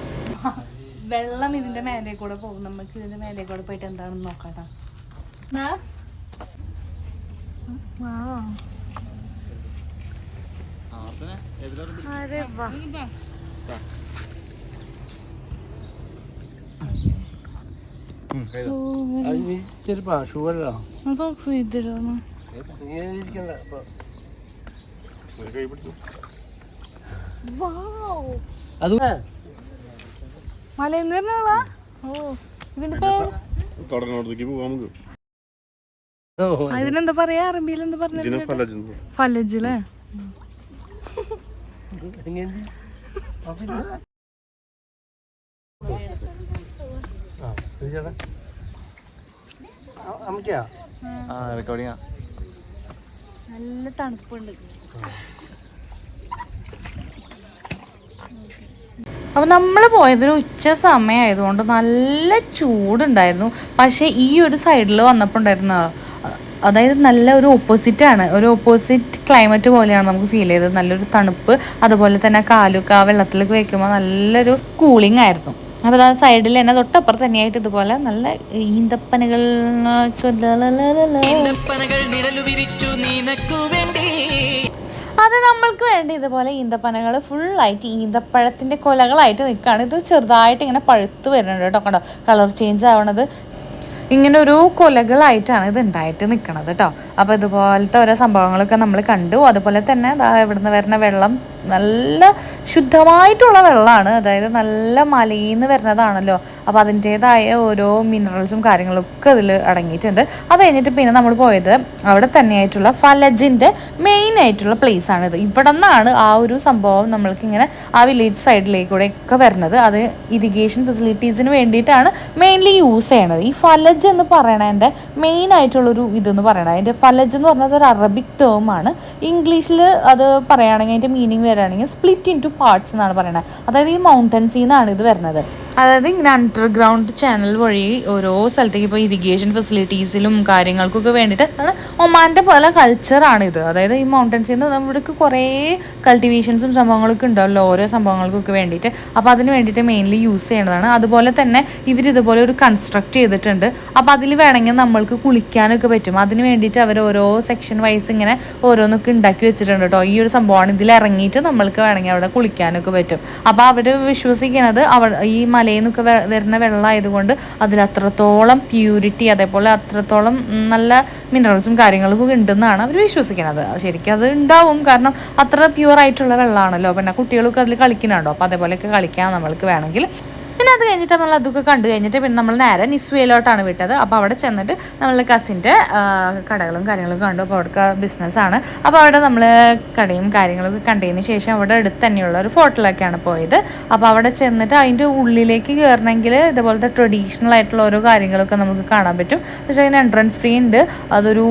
A: വെള്ളം ഇതിൻ്റെ മേലെ കൂടെ പോകും. നമുക്ക് ഇതിൻ്റെ മേലെ കൂടെ പോയിട്ട് എന്താണെന്ന് നോക്കാം. अरे वाह
B: ചെറുപ്പാ ഷുഗറാ
A: സോക്സ് ചെയ്തിരുന്നു. മലയിൽ നിന്ന് ഓ ഇതിന്റെ പേര് ഇതിനെന്താ പറയാ അറബിയിൽ എന്താ പറഞ്ഞ ഫലജിലെ
B: ചേട്ടാ അമ്മയ്ക്കാ
C: റെക്കോർഡിങ്ങാ.
A: നല്ല തണുപ്പുണ്ട്. അപ്പോൾ നമ്മൾ പോയതൊരു ഉച്ച സമയമായതുകൊണ്ട് നല്ല ചൂടുണ്ടായിരുന്നു. പക്ഷേ ഈ ഒരു സൈഡിൽ വന്നപ്പോൾ ഉണ്ടായിരുന്ന അതായത് നല്ല ഒരു ഓപ്പോസിറ്റ് ക്ലൈമറ്റ് പോലെയാണ് നമുക്ക് ഫീൽ ചെയ്തത്. നല്ലൊരു തണുപ്പ്, അതുപോലെ തന്നെ കാലൊക്കെ ആ വെള്ളത്തിലേക്ക് വയ്ക്കുമ്പോൾ നല്ലൊരു കൂളിംഗ് ആയിരുന്നു. അപ്പോൾ ആ സൈഡിൽ തന്നെ തൊട്ടപ്പുറത്ത് തന്നെയായിട്ട് ഇതുപോലെ നല്ല ഈന്തപ്പനകൾ അത് നമ്മൾക്ക് വേണ്ടി ഇതുപോലെ ഈന്തപ്പനകൾ ഫുള്ളായിട്ട് ഈന്തപ്പഴത്തിൻ്റെ കൊലകളായിട്ട് നിൽക്കുകയാണ്. ഇത് ചെറുതായിട്ട് ഇങ്ങനെ പഴുത്ത് വരുന്നുണ്ട് കേട്ടോ. കണ്ടോ കളർ ചേഞ്ച് ആവണത്. ഇങ്ങനെ ഒരു കൊലകളായിട്ടാണ് ഇത് ഉണ്ടായിട്ട് നിൽക്കണത് കേട്ടോ. അപ്പോൾ ഇതുപോലത്തെ ഓരോ സംഭവങ്ങളൊക്കെ നമ്മൾ കണ്ടു. അതുപോലെ തന്നെ ഇവിടുന്ന് വരുന്ന വെള്ളം നല്ല ശുദ്ധമായിട്ടുള്ള വെള്ളമാണ്. അതായത് നല്ല മലയിൽ നിന്ന് വരുന്നതാണല്ലോ. അപ്പോൾ അതിൻ്റേതായ ഓരോ മിനറൽസും കാര്യങ്ങളൊക്കെ അതിൽ അടങ്ങിയിട്ടുണ്ട്. അത് കഴിഞ്ഞിട്ട് പിന്നെ നമ്മൾ പോയത് അവിടെ തന്നെയായിട്ടുള്ള ഫലജിൻ്റെ മെയിൻ ആയിട്ടുള്ള പ്ലേസ് ആണിത്. ഇവിടെ നിന്നാണ് ആ ഒരു സംഭവം നമ്മൾക്കിങ്ങനെ ആ വില്ലേജ് സൈഡിലേക്കൂടെ ഒക്കെ വരുന്നത്. അത് ഇറിഗേഷൻ ഫെസിലിറ്റീസിന് വേണ്ടിയിട്ടാണ് മെയിൻലി യൂസ് ചെയ്യണത്. ഈ ഫലജ് എന്ന് പറയണതിൻ്റെ മെയിൻ ആയിട്ടുള്ളൊരു ഇതെന്ന് പറയണത്, അതിൻ്റെ ഫലജ് എന്ന് പറഞ്ഞത് ഒരു അറബിക് ടേമാണ്. ഇംഗ്ലീഷിൽ അത് പറയുകയാണെങ്കിൽ അതിൻ്റെ മീനിങ് വരികയാണെങ്കിൽ സ്പ്ലിറ്റ് ഇൻ ടു പാർട്സ് എന്നാണ് പറയുന്നത്. അതായത് ഈ മൗണ്ടൻസിൽ നിന്നാണ് ഇത് വരുന്നത്. അതായത് ഇങ്ങനെ അണ്ടർഗ്രൗണ്ട് ചാനൽ വഴി ഓരോ സ്ഥലത്തേക്ക് ഇപ്പോൾ ഇറിഗേഷൻ ഫെസിലിറ്റീസിലും കാര്യങ്ങൾക്കൊക്കെ വേണ്ടിയിട്ട് ഒമാൻ്റെ പോലെ കൾച്ചറാണിത്. അതായത് ഈ മൗണ്ടൻസിൽ നിന്ന് ഇവിടേക്ക് കുറേ കൾട്ടിവേഷൻസും സംഭവങ്ങളൊക്കെ ഉണ്ടല്ലോ ഓരോ സംഭവങ്ങൾക്കൊക്കെ വേണ്ടിയിട്ട്. അപ്പോൾ അതിന് വേണ്ടിയിട്ട് മെയിൻലി യൂസ് ചെയ്യണതാണ്. അതുപോലെ തന്നെ ഇവരിതുപോലെ ഒരു കൺസ്ട്രക്ട് ചെയ്തിട്ടുണ്ട്. അപ്പോൾ അതിൽ വേണമെങ്കിൽ നമ്മൾക്ക് കുളിക്കാനൊക്കെ പറ്റും. അതിന് വേണ്ടിയിട്ട് അവർ ഓരോ സെക്ഷൻ വൈസ് ഇങ്ങനെ ഓരോന്നൊക്കെ ഉണ്ടാക്കി വെച്ചിട്ടുണ്ട് കേട്ടോ. ഈ ഒരു സംഭവമാണ്. ഇതിൽ ഇറങ്ങിയിട്ട് നമ്മൾക്ക് വേണമെങ്കിൽ അവിടെ കുളിക്കാനൊക്കെ പറ്റും. അപ്പോൾ അവർ വിശ്വസിക്കുന്നത് ഈ മലയിൽ നിന്നൊക്കെ വരുന്ന വെള്ളമായതുകൊണ്ട് അതിൽ അത്രത്തോളം പ്യൂരിറ്റി, അതേപോലെ അത്രത്തോളം നല്ല മിനറൽസും കാര്യങ്ങളൊക്കെ ഉണ്ടെന്നാണ് അവർ വിശ്വസിക്കുന്നത്. ശരിക്കും അത് ഉണ്ടാവും, കാരണം അത്ര പ്യൂർ ആയിട്ടുള്ള വെള്ളമാണല്ലോ. പിന്നെ കുട്ടികളൊക്കെ അതിൽ കളിക്കുന്നുണ്ടോ. അപ്പോൾ അതേപോലെയൊക്കെ കളിക്കാം നമ്മൾക്ക് വേണമെങ്കിൽ. പിന്നെ അത് കഴിഞ്ഞിട്ട് നമ്മൾ അതൊക്കെ കണ്ടു കഴിഞ്ഞിട്ട് പിന്നെ നമ്മൾ നേരെ നിസ്വേയിലോട്ടാണ് വിട്ടത്. അപ്പോൾ അവിടെ ചെന്നിട്ട് നമ്മൾ കസിൻ്റെ കടകളും കാര്യങ്ങളൊക്കെ കണ്ടു. അപ്പോൾ അവിടുത്തെ ബിസിനസ്സാണ്. അപ്പോൾ അവിടെ നമ്മൾ കടയും കാര്യങ്ങളൊക്കെ കണ്ടതിന് ശേഷം അവിടെ അടുത്ത് തന്നെയുള്ള ഒരു ഫോട്ടോയിലൊക്കെയാണ് പോയത്. അപ്പോൾ അവിടെ ചെന്നിട്ട് അതിൻ്റെ ഉള്ളിലേക്ക് കയറണമെങ്കിൽ ഇതുപോലത്തെ ട്രഡീഷണൽ ആയിട്ടുള്ള ഓരോ കാര്യങ്ങളൊക്കെ നമുക്ക് കാണാൻ പറ്റും. പക്ഷേ അതിന് എൻട്രൻസ് ഫീ ഉണ്ട്. അതൊരു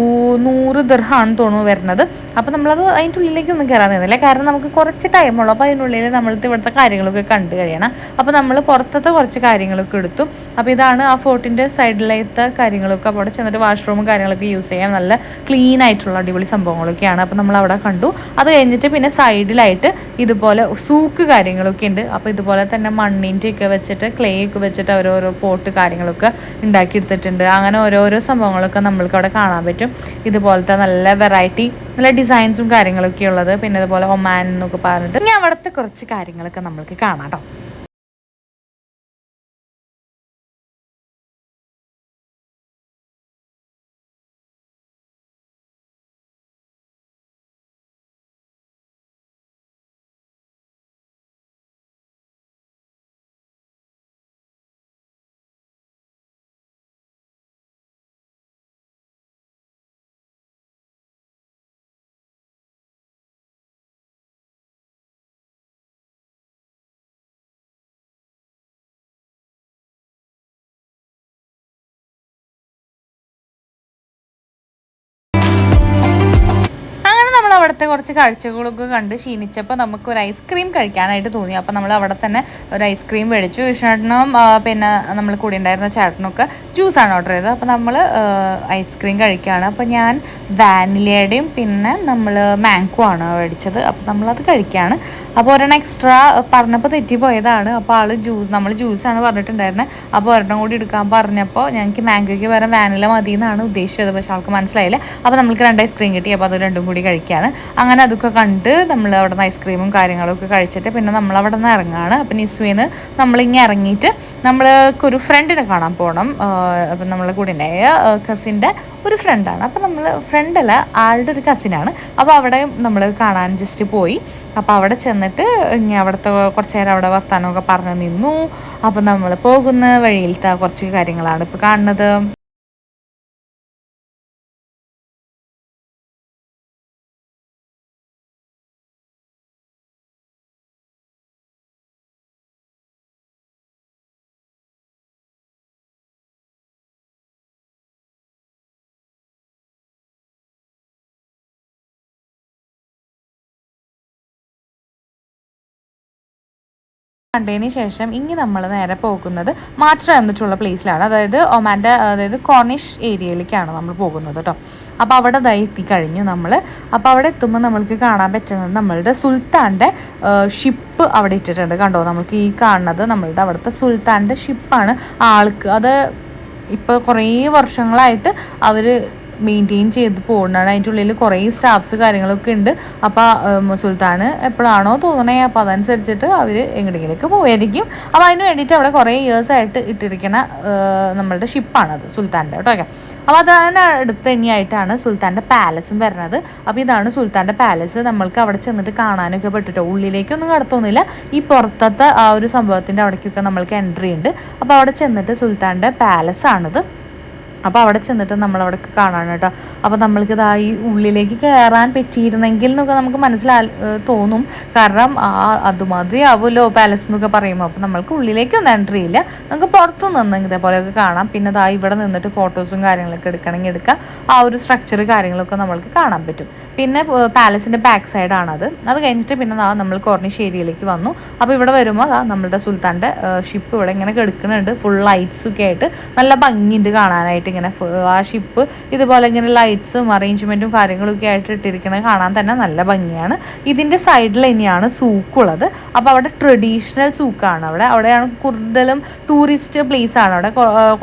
A: 100 ദിർഹമാണെന്ന് തോന്നുന്നു വരുന്നത്. അപ്പോൾ നമ്മളത് അതിൻ്റെ ഉള്ളിലേക്കൊന്നും കയറാൻ നിന്നില്ല, കാരണം നമുക്ക് കുറച്ച് ടൈമുള്ളൂ. അപ്പോൾ അതിനുള്ളിൽ നമ്മൾക്ക് ഇവിടുത്തെ കാര്യങ്ങളൊക്കെ കണ്ടു കഴിയണം. അപ്പോൾ നമ്മൾ പുറത്തത്തെ കുറച്ച് കാര്യങ്ങളൊക്കെ എടുത്തു. അപ്പോൾ ഇതാണ് ആ ഫോർട്ടിൻ്റെ സൈഡിലത്തെ കാര്യങ്ങളൊക്കെ. അപ്പോൾ അവിടെ ചെന്നിട്ട് വാഷ്റൂമും കാര്യങ്ങളൊക്കെ യൂസ് ചെയ്യാം. നല്ല ക്ലീൻ ആയിട്ടുള്ള അടിപൊളി സംഭവങ്ങളൊക്കെയാണ്. അപ്പോൾ നമ്മൾ അവിടെ കണ്ടു. അത് കഴിഞ്ഞിട്ട് പിന്നെ സൈഡിലായിട്ട് ഇതുപോലെ സൂക്ക് കാര്യങ്ങളൊക്കെ ഉണ്ട്. അപ്പോൾ ഇതുപോലെ തന്നെ മണ്ണിൻ്റെ ഒക്കെ വെച്ചിട്ട് ക്ലേ ഒക്കെ വെച്ചിട്ട് ഓരോരോ പോട്ട് കാര്യങ്ങളൊക്കെ ഉണ്ടാക്കിയെടുത്തിട്ടുണ്ട്. അങ്ങനെ ഓരോരോ സംഭവങ്ങളൊക്കെ നമ്മൾക്ക് അവിടെ കാണാൻ പറ്റും. ഇതുപോലത്തെ നല്ല വെറൈറ്റി നല്ല ഡിസൈൻസും കാര്യങ്ങളൊക്കെ ഉള്ളത്. പിന്നെ ഇതുപോലെ ഒമാൻ എന്നൊക്കെ പറഞ്ഞിട്ട് ഇനി അവിടുത്തെ കുറച്ച് കാര്യങ്ങളൊക്കെ നമ്മൾക്ക് കാണാം കേട്ടോ. അവിടുത്തെ കുറച്ച് കാഴ്ചകളൊക്കെ കണ്ട് ക്ഷീണിച്ചപ്പോൾ നമുക്ക് ഒരു ഐസ്ക്രീം കഴിക്കാനായിട്ട് തോന്നി. അപ്പോൾ നമ്മൾ അവിടെ തന്നെ ഒരു ഐസ്ക്രീം മേടിച്ചു. ചേട്ടനും പിന്നെ നമ്മൾ കൂടെ ഉണ്ടായിരുന്ന ചേട്ടനൊക്കെ ജ്യൂസാണ് ഓർഡർ ചെയ്തത്. അപ്പോൾ നമ്മൾ ഐസ്ക്രീം കഴിക്കുകയാണ്. അപ്പോൾ ഞാൻ വാനിലയുടെയും പിന്നെ നമ്മൾ മാംഗോ ആണ് മേടിച്ചത്. അപ്പോൾ നമ്മളത് കഴിക്കുകയാണ്. അപ്പോൾ ഒരെണ്ണം എക്സ്ട്രാ പറഞ്ഞപ്പോൾ തെറ്റിപ്പോയതാണ്. അപ്പോൾ നമ്മൾ ജ്യൂസാണ് പറഞ്ഞിട്ടുണ്ടായിരുന്നത്. അപ്പോൾ ഒരെണ്ണം കൂടി എടുക്കാൻ പറഞ്ഞപ്പോൾ ഞങ്ങൾക്ക് മാംഗോയ്ക്ക് പകരം വാനില മതി എന്നാണ് ഉദ്ദേശിച്ചത്. പക്ഷേ ആൾക്ക് മനസ്സിലായില്ല. അപ്പോൾ നമ്മൾക്ക് 2 ഐസ്ക്രീം കിട്ടി. അപ്പോൾ അത് രണ്ടും കൂടി കഴിക്കുകയാണ്. അങ്ങനെ അതൊക്കെ കണ്ട് നമ്മൾ അവിടെ നിന്ന് ഐസ്ക്രീമും കാര്യങ്ങളൊക്കെ കഴിച്ചിട്ട് പിന്നെ നമ്മൾ അവിടെ നിന്ന് ഇറങ്ങുകയാണ്. അപ്പം നിസ്വേന്ന് നമ്മളിങ്ങനെ ഇറങ്ങിയിട്ട് നമ്മൾക്കൊരു ഫ്രണ്ടിനെ കാണാൻ പോകണം. അപ്പം നമ്മളെ കൂടെ ഉണ്ടായ കസിൻ്റെ ഒരു ഫ്രണ്ടാണ്. അപ്പം നമ്മൾ ഫ്രണ്ടല്ല, ആളുടെ ഒരു കസിനാണ്. അപ്പോൾ അവിടെ നമ്മൾ കാണാൻ ജസ്റ്റ് പോയി. അപ്പോൾ അവിടെ ചെന്നിട്ട് ഇങ്ങനെ അവിടുത്തെ കുറച്ച് നേരം അവിടെ വർത്താനമൊക്കെ പറഞ്ഞു നിന്നു. അപ്പം നമ്മൾ പോകുന്ന വഴിയിലത്തെ കുറച്ച് കാര്യങ്ങളാണ് ഇപ്പോൾ കാണുന്നത്. കണ്ടതിന് ശേഷം ഇനി നമ്മൾ നേരെ പോകുന്നത് മാട്ര എന്നിട്ടുള്ള പ്ലേസിലാണ്. അതായത് കോർണിഷ് ഏരിയയിലേക്കാണ് നമ്മൾ പോകുന്നത് കേട്ടോ. അപ്പോൾ അവിടെ എത്തിക്കഴിഞ്ഞു നമ്മൾ. അപ്പോൾ അവിടെ എത്തുമ്പോൾ നമ്മൾക്ക് കാണാൻ പറ്റുന്നത് നമ്മളുടെ സുൽത്താൻ്റെ ഷിപ്പ് അവിടെ ഇട്ടിട്ടുണ്ട്. കണ്ടോ, നമുക്ക് ഈ കാണുന്നത് നമ്മളുടെ അവിടുത്തെ സുൽത്താൻ്റെ ഷിപ്പാണ്. ആൾക്ക് അത് ഇപ്പോൾ കുറേ വർഷങ്ങളായിട്ട് അവർ മെയിൻറ്റെയിൻ ചെയ്ത് പോകുന്നതാണ്. അതിൻ്റെ ഉള്ളിൽ കുറേ സ്റ്റാഫ്സ് കാര്യങ്ങളൊക്കെ ഉണ്ട്. അപ്പോൾ സുൽത്താന് എപ്പോഴാണോ തോന്നണേ അപ്പോൾ അതനുസരിച്ചിട്ട് അവർ എങ്ങോട്ടെങ്കിലേക്ക് പോയിരിക്കും. അപ്പോൾ അതിന് വേണ്ടിയിട്ട് അവിടെ കുറേ ഇയേഴ്സായിട്ട് ഇട്ടിരിക്കുന്ന നമ്മളുടെ ഷിപ്പാണത്, സുൽത്താൻ്റെ കേട്ടോ. ഓക്കെ, അപ്പോൾ അതിന് അടുത്ത് തന്നെയായിട്ടാണ് സുൽത്താൻ്റെ പാലസും വരുന്നത്. അപ്പോൾ ഇതാണ് സുൽത്താൻ്റെ പാലസ്. നമ്മൾക്ക് അവിടെ ചെന്നിട്ട് കാണാനൊക്കെ പറ്റിട്ടോ. ഉള്ളിലേക്കൊന്നും കടത്തൊന്നുമില്ല, ഈ പുറത്തത്തെ ആ ഒരു സംഭവത്തിൻ്റെ അവിടേക്കൊക്കെ നമ്മൾക്ക് എൻട്രി ഉണ്ട്. അപ്പോൾ അവിടെ ചെന്നിട്ട് സുൽത്താൻ്റെ പാലസാണിത്. അപ്പോൾ അവിടെ ചെന്നിട്ട് നമ്മളവിടെ കാണാൻ കേട്ടോ. അപ്പോൾ നമ്മൾക്ക് ഈ ഉള്ളിലേക്ക് കയറാൻ പറ്റിയിരുന്നെങ്കിൽ എന്നൊക്കെ നമുക്ക് തോന്നും. കാരണം അതുമാതിരി ആവുമല്ലോ പാലസ് എന്നൊക്കെ പറയുമ്പോൾ. അപ്പോൾ നമ്മൾക്ക് ഉള്ളിലേക്കൊന്നും എൻട്രി ഇല്ല, നമുക്ക് പുറത്തു നിന്ന് ഇതേപോലെയൊക്കെ കാണാം. പിന്നെ ഇവിടെ നിന്നിട്ട് ഫോട്ടോസും കാര്യങ്ങളൊക്കെ എടുക്കണമെങ്കിൽ എടുക്കാം. ആ ഒരു സ്ട്രക്ചർ കാര്യങ്ങളൊക്കെ നമ്മൾക്ക് കാണാൻ പറ്റും. പിന്നെ പാലസിൻ്റെ ബാക്ക് സൈഡാണത്. അത് കഴിഞ്ഞിട്ട് പിന്നെ നമ്മൾ കോർണിഷ് ഏരിയയിലേക്ക് വന്നു. അപ്പോൾ ഇവിടെ വരുമ്പോൾ നമ്മളുടെ സുൽത്താൻ്റെ ഷിപ്പ് ഇവിടെ ഇങ്ങനെ കിടക്കുന്നുണ്ട്. ഫുൾ ലൈറ്റ്സൊക്കെ ആയിട്ട് നല്ല ഭംഗിയുണ്ട് കാണാനായിട്ട്. ഇങ്ങനെ ആ ഷിപ്പ് ഇതുപോലെ ഇങ്ങനെ ലൈറ്റ്സും അറേഞ്ച്മെൻറ്റും കാര്യങ്ങളൊക്കെ ആയിട്ട് ഇട്ടിരിക്കുന്നത് കാണാൻ തന്നെ നല്ല ഭംഗിയാണ്. ഇതിൻ്റെ സൈഡിൽ തന്നെയാണ് സൂക്കുള്ളത്. അപ്പോൾ അവിടെ ട്രഡീഷണൽ സൂക്കാണ്. അവിടെയാണ് കൂടുതലും ടൂറിസ്റ്റ് പ്ലേസ് ആണ്. അവിടെ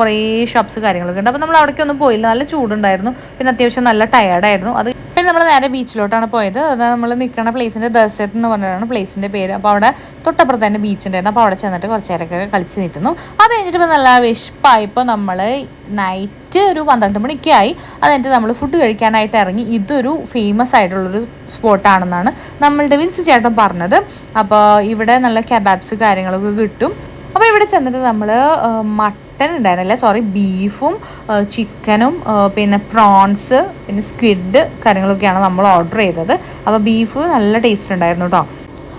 A: കുറേ ഷോപ്സ് കാര്യങ്ങളൊക്കെ ഉണ്ട്. അപ്പോൾ നമ്മൾ അവിടേക്കൊന്നും പോയില്ല, നല്ല ചൂടുണ്ടായിരുന്നു. പിന്നെ അത്യാവശ്യം നല്ല ടയേർഡായിരുന്നു. അത് പിന്നെ നമ്മൾ നേരെ ബീച്ചിലോട്ടാണ് പോയത്. അത് നമ്മൾ നിൽക്കുന്ന പ്ലേസിൻ്റെ ദർശത്ത് എന്ന് പറഞ്ഞാണ് പ്ലേസിൻ്റെ പേര്. അപ്പോൾ അവിടെ തൊട്ടപ്പുറത്ത് തന്നെ ബീച്ച് ഉണ്ടായിരുന്നു. അപ്പോൾ അവിടെ ചെന്നിട്ട് കുറച്ച് നേരമൊക്കെ കളിച്ച് നിൽക്കുന്നു. അത് കഴിഞ്ഞിട്ട് നല്ല വിശപ്പായപ്പോൾ നമ്മൾ നൈറ്റ് ഒരു 12 മണിക്ക് ആയി. അത് കഴിഞ്ഞിട്ട് നമ്മൾ ഫുഡ് കഴിക്കാനായിട്ട് ഇറങ്ങി. ഇതൊരു ഫേമസ് ആയിട്ടുള്ളൊരു സ്പോട്ടാണെന്നാണ് നമ്മളുടെ വിൻസ് ചേട്ടൻ പറഞ്ഞത്. അപ്പോൾ ഇവിടെ നല്ല കബാബ്സ് കാര്യങ്ങളൊക്കെ കിട്ടും. അപ്പോൾ ഇവിടെ ചെന്നിട്ട് നമ്മൾ ബീഫും ചിക്കനും പിന്നെ പ്രോൺസ് പിന്നെ സ്ക്വിഡ് കാര്യങ്ങളൊക്കെയാണ് നമ്മൾ ഓർഡർ ചെയ്തത്. അപ്പോൾ ബീഫ് നല്ല ടേസ്റ്റ് ഉണ്ടായിരുന്നു കേട്ടോ.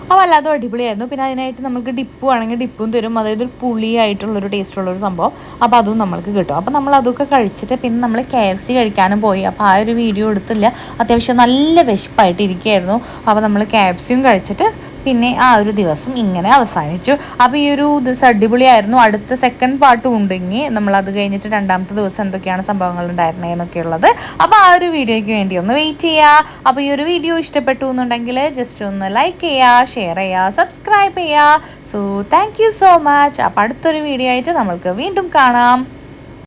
A: അപ്പോൾ അല്ലാതെ അടിപൊളിയായിരുന്നു. പിന്നെ അതിനായിട്ട് നമുക്ക് ഡിപ്പ് വേണമെങ്കിൽ ഡിപ്പും തരും. അതായത് ഒരു പുളിയായിട്ടുള്ളൊരു ടേസ്റ്റുള്ളൊരു സംഭവം. അപ്പോൾ അതും നമ്മൾക്ക് കിട്ടും. അപ്പോൾ നമ്മൾ അതൊക്കെ കഴിച്ചിട്ട് പിന്നെ നമ്മൾ KFC കഴിക്കാനും പോയി. അപ്പോൾ ആ ഒരു വീഡിയോ എടുത്തില്ല, അത്യാവശ്യം നല്ല വിശപ്പായിട്ട് ഇരിക്കുകയായിരുന്നു. അപ്പോൾ നമ്മൾ KFCയും കഴിച്ചിട്ട് പിന്നെ ആ ഒരു ദിവസം ഇങ്ങനെ അവസാനിച്ചു. അപ്പോൾ ഈ ഒരു ദിവസം അടിപൊളിയായിരുന്നു. അടുത്ത സെക്കൻഡ് പാർട്ടും ഉണ്ടെങ്കിൽ നമ്മളത് കഴിഞ്ഞിട്ട് രണ്ടാമത്തെ ദിവസം എന്തൊക്കെയാണ് സംഭവങ്ങൾ ഉണ്ടായിരുന്നതെന്നൊക്കെയുള്ളത്. അപ്പോൾ ആ ഒരു വീഡിയോയ്ക്ക് വേണ്ടി ഒന്ന് വെയിറ്റ് ചെയ്യുക. അപ്പോൾ ഈ ഒരു വീഡിയോ ഇഷ്ടപ്പെട്ടു എന്നുണ്ടെങ്കിൽ ജസ്റ്റ് ഒന്ന് ലൈക്ക് ചെയ്യുക, ഷെയർ ചെയ്യുക, സബ്സ്ക്രൈബ് ചെയ്യുക. So thank you so much. അപ്പോൾ അടുത്തൊരു വീഡിയോ ആയിട്ട് നമ്മൾക്ക് വീണ്ടും കാണാം.